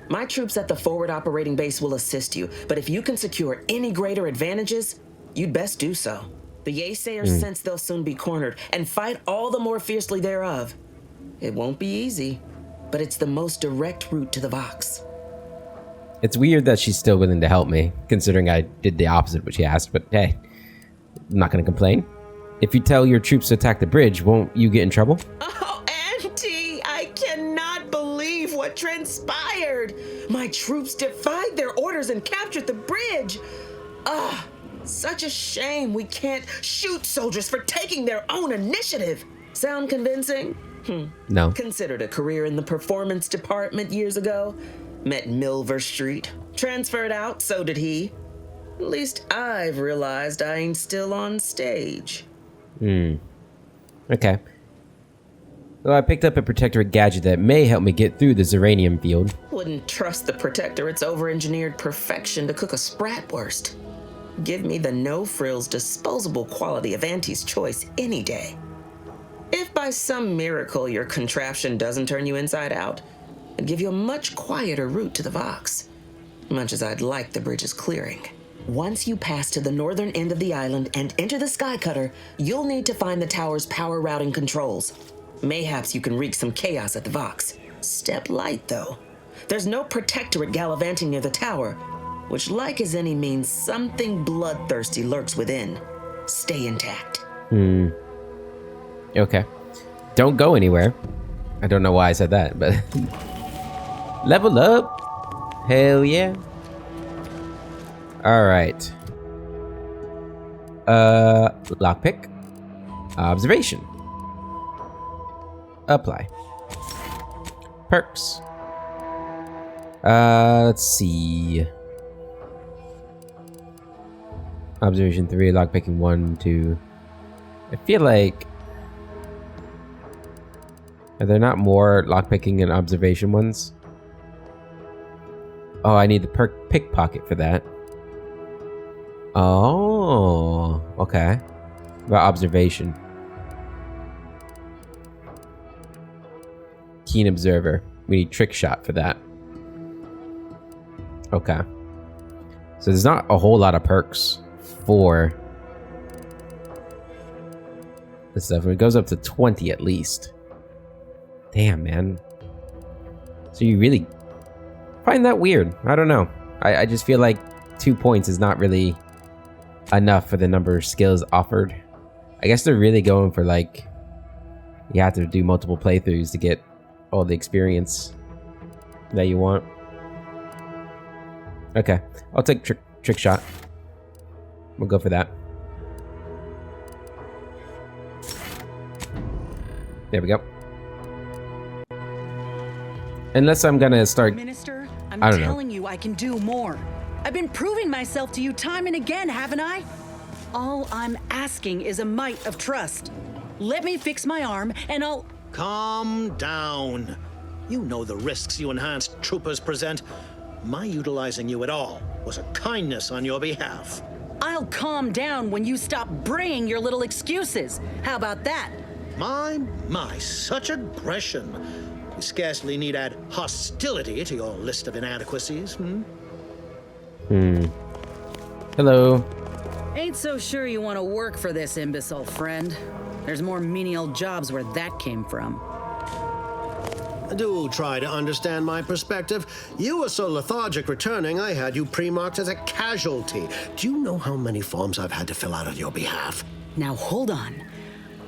My troops at the forward operating base will assist you, but if you can secure any greater advantages, you'd best do so. The Yaysayers sense they'll soon be cornered and fight all the more fiercely thereof. It won't be easy, but it's the most direct route to the Vox. It's weird that she's still willing to help me, considering I did the opposite of what she asked, but hey, I'm not gonna complain. If you tell your troops to attack the bridge, won't you get in trouble? Oh, Auntie, I cannot believe what transpired. My troops defied their orders and captured the bridge. Such a shame we can't shoot soldiers for taking their own initiative. Sound convincing? No. Considered a career in the performance department years ago. Met Milver Street. Transferred out, so did he. At least I've realized I ain't still on stage. Okay. Well, I picked up a Protectorate gadget that may help me get through the Zeranium field. Wouldn't trust the Protectorate's over-engineered perfection to cook a spratwurst. Give me the no-frills, disposable quality of Auntie's choice any day. If by some miracle your contraption doesn't turn you inside out, it'd give you a much quieter route to the Vox. Much as I'd like the bridge's clearing. Once you pass to the northern end of the island and enter the Skycutter, you'll need to find the tower's power routing controls. Mayhaps you can wreak some chaos at the Vox. Step light, though. There's no protectorate gallivanting near the tower, which, like as any, means something bloodthirsty lurks within. Stay intact. Okay. Don't go anywhere. I don't know why I said that, but... Level up! Hell yeah. Alright. Lockpick. Observation. Apply. Perks. Let's see. Observation 3, lockpicking 1, 2. I feel like... Are there not more lockpicking and observation ones? Oh, I need the perk pickpocket for that. Oh, okay. About observation. Keen observer. We need trick shot for that. Okay. So there's not a whole lot of perks for this stuff. It goes up to 20 at least. Damn, man. So you really find that weird? I don't know. I just feel like 2 points is not really enough for the number of skills offered. I guess they're really going for, like, you have to do multiple playthroughs to get all the experience that you want. Okay, I'll take trick shot. We'll go for that. There we go. Unless I'm gonna start... Minister, I don't know. telling you I can do more. I've been proving myself to you time and again, haven't I? All I'm asking is a mite of trust. Let me fix my arm and I'll... Calm down. You know the risks you enhanced troopers present. My utilizing you at all was a kindness on your behalf. I'll calm down when you stop bringing your little excuses. How about that? My, such aggression. You scarcely need add hostility to your list of inadequacies, Hello. Ain't so sure you want to work for this imbecile, friend. There's more menial jobs where that came from. Do try to understand my perspective. You were so lethargic returning, I had you pre-marked as a casualty. Do you know how many forms I've had to fill out on your behalf? Now hold on.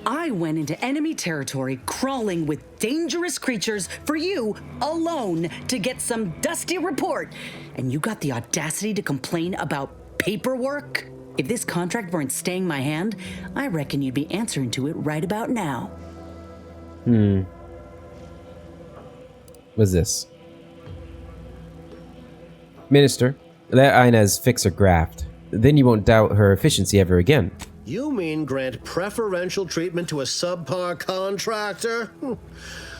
I went into enemy territory crawling with dangerous creatures for you alone to get some dusty report. And you got the audacity to complain about paperwork? If this contract weren't staying my hand, I reckon you'd be answering to it right about now. What's this? Minister, let Inez fix her graft. Then you won't doubt her efficiency ever again. You mean grant preferential treatment to a subpar contractor?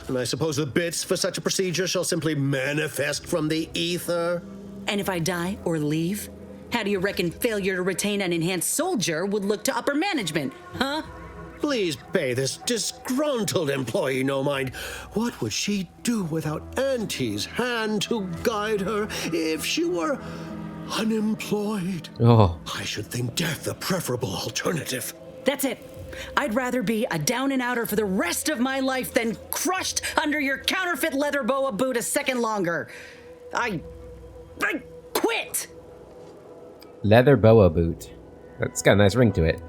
And I suppose the bits for such a procedure shall simply manifest from the ether? And if I die or leave, how do you reckon failure to retain an enhanced soldier would look to upper management, huh? Please pay this disgruntled employee no mind. What would she do without Auntie's hand to guide her if she were unemployed? Oh. I should think death a preferable alternative. That's it. I'd rather be a down and outer for the rest of my life than crushed under your counterfeit leather boa boot a second longer. I quit. Leather boa boot. That's got a nice ring to it.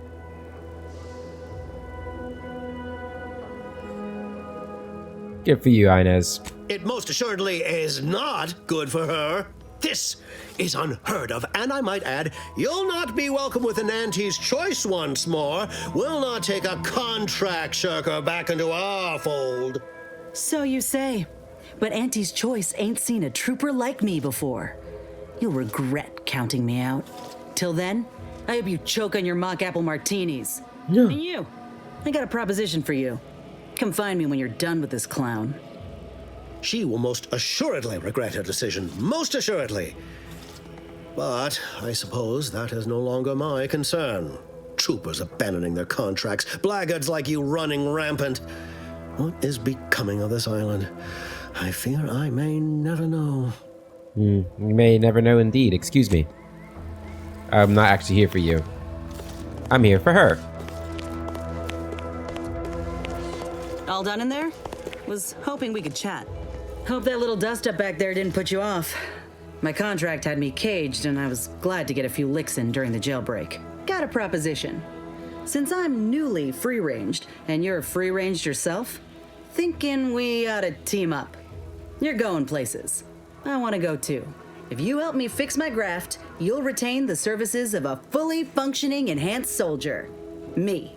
Good for you, Inez. It most assuredly is not good for her. This is unheard of, and I might add, you'll not be welcome with an Auntie's choice once more. We'll not take a contract shirker back into our fold. So you say, but Auntie's choice ain't seen a trooper like me before. You'll regret counting me out. Till then, I hope you choke on your mock apple martinis. Yeah. And you, I got a proposition for you. Come find me when you're done with this clown. She will most assuredly regret her decision, most assuredly. But I suppose that is no longer my concern. Troopers abandoning their contracts, blackguards like you running rampant. What is becoming of this island? I fear I may never know. You may never know indeed. Excuse me. I'm not actually here for you. I'm here for her. All done in there? Was hoping we could chat. Hope that little dust up back there didn't put you off. My contract had me caged, and I was glad to get a few licks in during the jailbreak. Got a proposition. Since I'm newly free-ranged, and you're free-ranged yourself, thinking we ought to team up. You're going places. I want to go too. If you help me fix my graft, you'll retain the services of a fully functioning enhanced soldier. Me.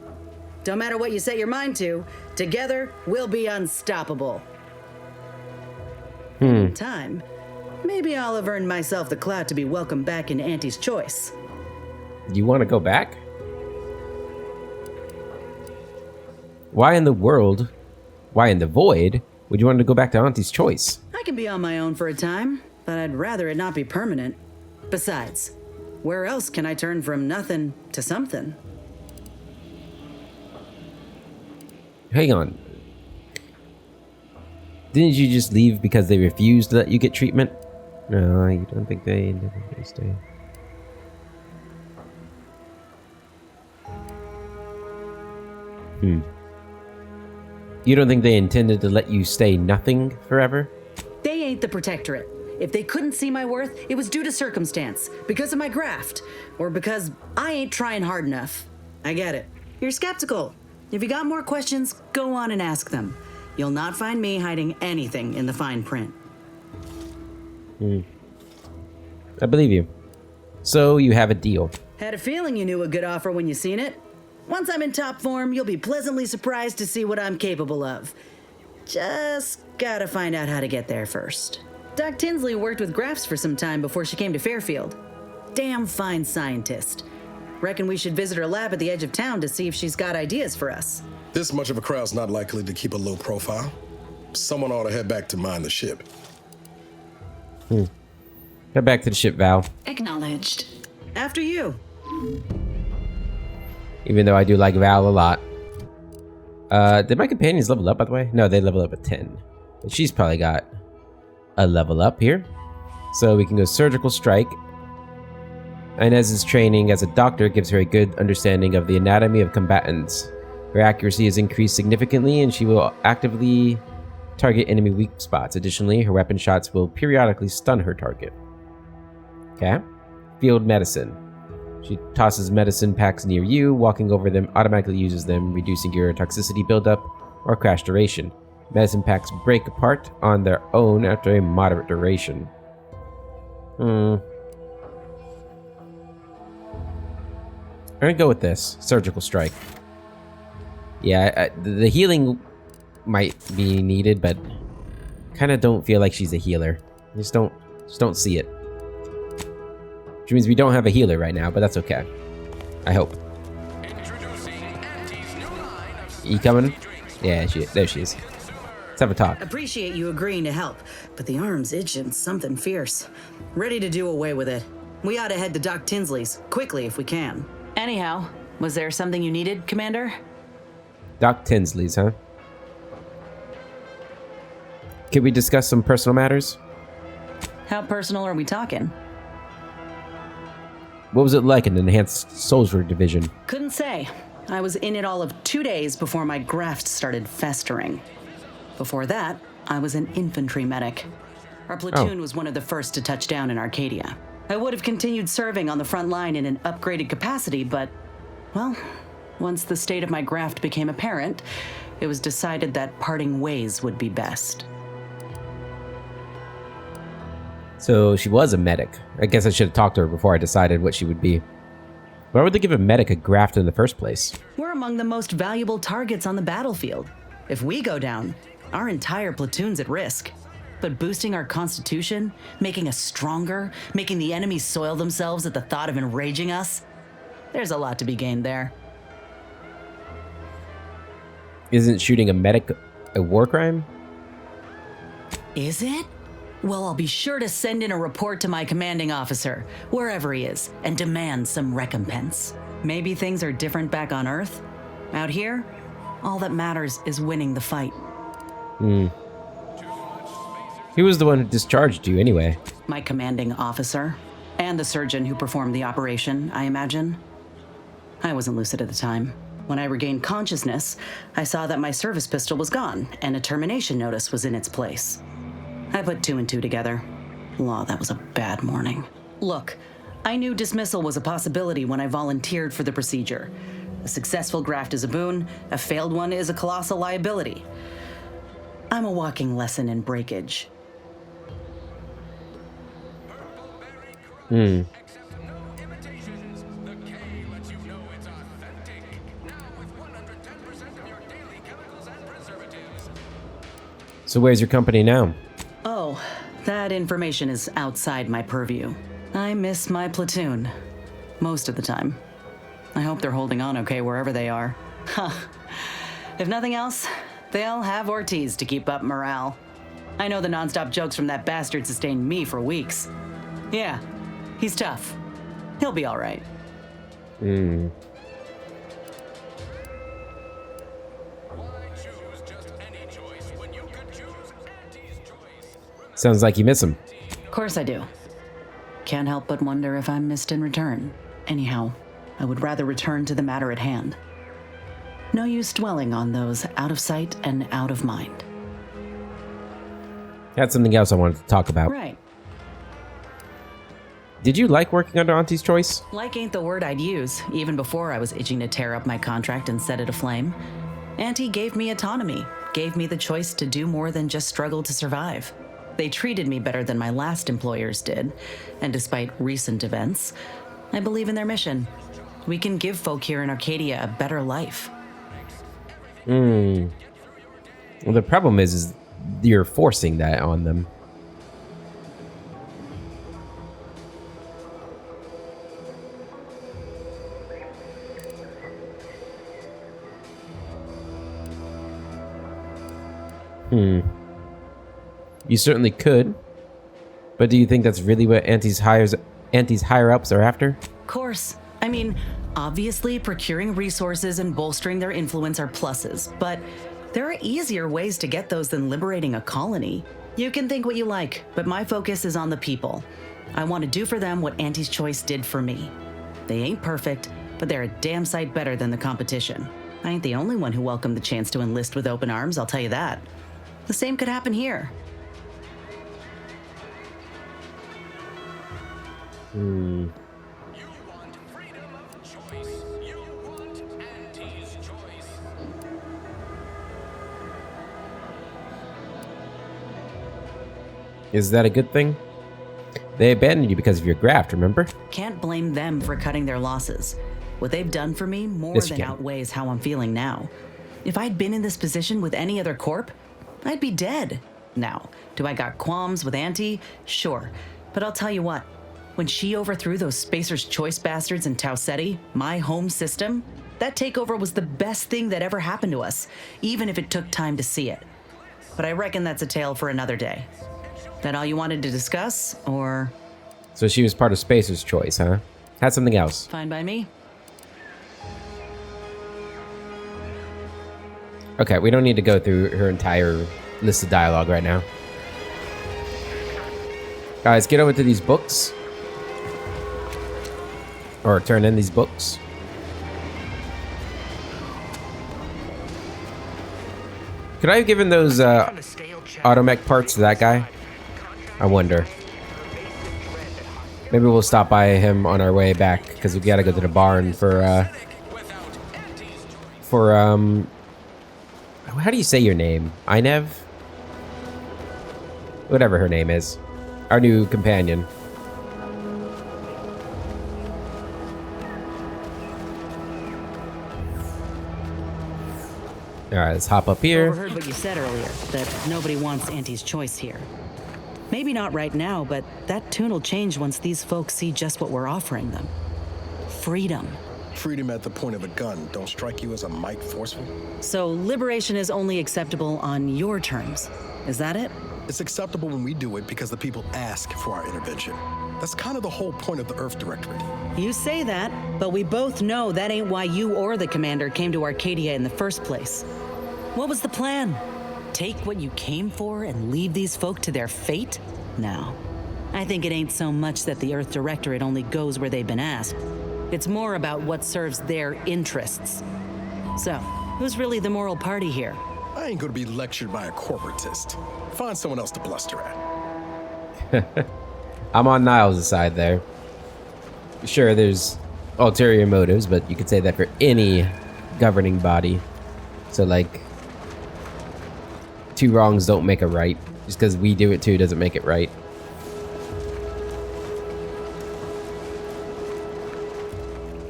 Don't matter what you set your mind to, together we'll be unstoppable. In time, maybe I'll have earned myself the clout to be welcomed back into Auntie's choice. You want to go back? Why in the world, why in the void, would you want to go back to Auntie's choice? I can be on my own for a time, but I'd rather it not be permanent. Besides, where else can I turn from nothing to something? Hang on. Didn't you just leave because they refused to let you get treatment? No, you don't think they stay. You don't think they intended to let you stay nothing forever? They ain't the Protectorate. If they couldn't see my worth, it was due to circumstance, because of my graft, or because I ain't trying hard enough. I get it. You're skeptical. If you got more questions, go on and ask them. You'll not find me hiding anything in the fine print. I believe you. So you have a deal. Had a feeling you knew a good offer when you seen it. Once I'm in top form, you'll be pleasantly surprised to see what I'm capable of. Just gotta find out how to get there first. Doc Tinsley worked with grafts for some time before she came to Fairfield. Damn fine scientist. Reckon we should visit her lab at the edge of town to see if she's got ideas for us. This much of a crowd's not likely to keep a low profile. Someone ought to head back to mind the ship. Head back to the ship, Val. Acknowledged. After you. Even though I do like Val a lot. Did my companions level up, by the way? No, they level up at 10. But she's probably got a level up here. So we can go Surgical Strike. Inez's training as a doctor gives her a good understanding of the anatomy of combatants. Her accuracy is increased significantly, and she will actively target enemy weak spots. Additionally, her weapon shots will periodically stun her target. Okay. Field Medicine. She tosses medicine packs near you. Walking over them automatically uses them, reducing your toxicity buildup or crash duration. Medicine packs break apart on their own after a moderate duration. I'm gonna go with this. Surgical Strike. Yeah, the healing might be needed, but kind of don't feel like she's a healer. Just don't see it. Which means we don't have a healer right now, but that's okay. I hope. You coming? Yeah, there she is. Let's have a talk. Appreciate you agreeing to help, but the arm's itching something fierce. Ready to do away with it. We ought to head to Doc Tinsley's, quickly if we can. Anyhow, was there something you needed, Commander? Doc Tinsley's, huh? Can we discuss some personal matters? How personal are we talking? What was it like in the Enhanced Soldier Division? Couldn't say. I was in it all of 2 days before my graft started festering. Before that, I was an infantry medic. Our platoon was one of the first to touch down in Arcadia. I would have continued serving on the front line in an upgraded capacity, but, well, once the state of my graft became apparent, it was decided that parting ways would be best. So she was a medic. I guess I should have talked to her before I decided what she would be. Why would they give a medic a graft in the first place? We're among the most valuable targets on the battlefield. If we go down, our entire platoon's at risk. But boosting our constitution, making us stronger, making the enemy soil themselves at the thought of enraging us, there's a lot to be gained there. Isn't shooting a medic a war crime? Is it? Well, I'll be sure to send in a report to my commanding officer, wherever he is, and demand some recompense. Maybe things are different back on Earth. Out here, all that matters is winning the fight. Who was the one who discharged you anyway? My commanding officer. And the surgeon who performed the operation, I imagine. I wasn't lucid at the time. When I regained consciousness, I saw that my service pistol was gone, and a termination notice was in its place. I put 2 and 2 together. Law, that was a bad morning. Look, I knew dismissal was a possibility when I volunteered for the procedure. A successful graft is a boon, a failed one is a colossal liability. I'm a walking lesson in breakage. So where's your company now? Oh, that information is outside my purview. I miss my platoon. Most of the time. I hope they're holding on okay wherever they are. Huh. If nothing else, they'll have Ortiz to keep up morale. I know the nonstop jokes from that bastard sustained me for weeks. Yeah, he's tough. He'll be all right. Sounds like you miss him. Of course I do. Can't help but wonder if I'm missed in return. Anyhow, I would rather return to the matter at hand. No use dwelling on those out of sight and out of mind. That's something else I wanted to talk about. Right. Did you like working under Auntie's Choice? Like ain't the word I'd use, even before I was itching to tear up my contract and set it aflame. Auntie gave me autonomy, gave me the choice to do more than just struggle to survive. They treated me better than my last employers did, and despite recent events, I believe in their mission. We can give folk here in Arcadia a better life. Well, the problem is you're forcing that on them. You certainly could, but do you think that's really what Auntie's higher-ups are after? Of course. I mean, obviously procuring resources and bolstering their influence are pluses, but there are easier ways to get those than liberating a colony. You can think what you like, but my focus is on the people. I want to do for them what Auntie's Choice did for me. They ain't perfect, but they're a damn sight better than the competition. I ain't the only one who welcomed the chance to enlist with open arms, I'll tell you that. The same could happen here. Is that a good thing? They abandoned you because of your graft, remember? Can't blame them for cutting their losses. What they've done for me more Yes, you than can. outweighs how I'm feeling now. If I'd been in this position with any other corp, I'd be dead. Now, do I got qualms with Auntie? Sure. But I'll tell you what, when she overthrew those Spacer's Choice bastards in Tau Ceti, my home system, that takeover was the best thing that ever happened to us, even if it took time to see it. But I reckon that's a tale for another day. That all you wanted to discuss, or? So she was part of Spacer's Choice, huh? Had something else. Fine by me. Okay, we don't need to go through her entire list of dialogue right now. Guys, get over to these books. Or turn in these books. Could I have given those automech parts to that guy? I wonder. Maybe we'll stop by him on our way back, because we gotta go to the barn for how do you say your name? Inev? Whatever her name is. Our new companion. Alright, let's hop up here. Overheard what you said earlier, that nobody wants Auntie's Choice here. Maybe not right now, but that tune will change once these folks see just what we're offering them. Freedom. Freedom at the point of a gun don't strike you as a mite forceful? So liberation is only acceptable on your terms. Is that it? It's acceptable when we do it because the people ask for our intervention. That's kind of the whole point of the Earth Directorate. You say that, but we both know that ain't why you or the commander came to Arcadia in the first place. What was the plan? Take what you came for and leave these folk to their fate? No. I think it ain't so much that the Earth Directorate only goes where they've been asked. It's more about what serves their interests. So, who's really the moral party here? I ain't gonna be lectured by a corporatist. Find someone else to bluster at. I'm on Niles' side there. Sure, there's ulterior motives, but you could say that for any governing body. So, like, two wrongs don't make a right. Just because we do it too doesn't make it right.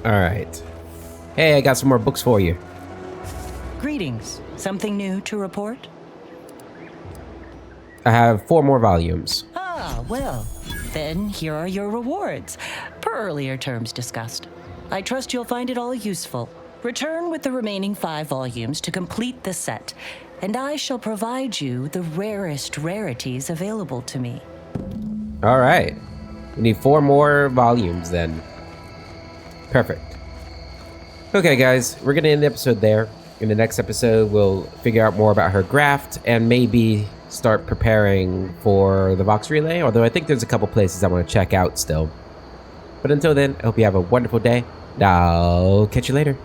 Alright. Hey, I got some more books for you. Greetings. Something new to report? I have 4 more volumes. Ah, well, then here are your rewards, per earlier terms discussed. I trust you'll find it all useful. Return with the remaining 5 volumes to complete the set, and I shall provide you the rarest rarities available to me. Alright. We need 4 more volumes then. Perfect. Okay, guys, we're going to end the episode there. In the next episode, we'll figure out more about her graft and maybe start preparing for the Vox Relay, although I think there's a couple places I want to check out still. But until then, I hope you have a wonderful day, and I'll catch you later.